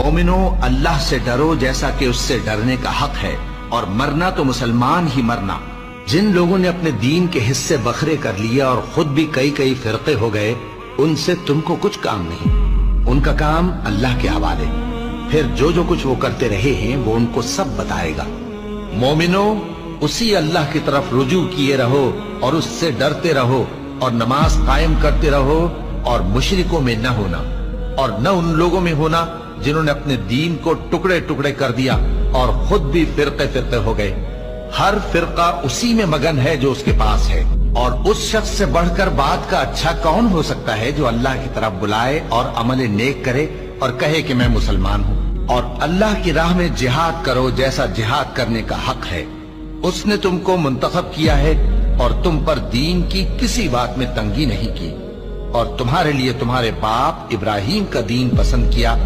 मोमिनो, अल्लाह से डरो जैसा कि उससे डरने का हक है, और मरना तो मुसलमान ही मरना। जिन लोगों ने अपने दीन के हिस्से बखरे कर लिए और खुद भी कई कई फिरके हो गए, उनसे तुमको कुछ काम नहीं, उनका काम अल्लाह के हवाले। फिर जो कुछ वो करते रहे हैं वो उनको सब बताएगा। मोमिनो, उसी अल्लाह की तरफ रुजू किए रहो और उससे डरते रहो, और नमाज कायम करते रहो, और मुशरिकों में न होना, और न उन लोगों में होना जिन्होंने अपने दीन को टुकड़े टुकड़े कर दिया और खुद भी फिरके फिरके हो गए। हर फिरका उसी में मगन है जो उसके पास है, और उस शख्स से बढ़कर बात का अच्छा कौन हो सकता है जो अल्लाह की तरफ बुलाए और अमल नेक करे और कहे कि मैं मुसलमान हूँ। और अल्लाह की राह में जिहाद करो जैसा जिहाद करने का हक है। उसने तुमको मुंतखब किया है और तुम पर दीन की किसी बात में तंगी नहीं की, और तुम्हारे लिए तुम्हारे बाप इब्राहिम का दीन पसंद किया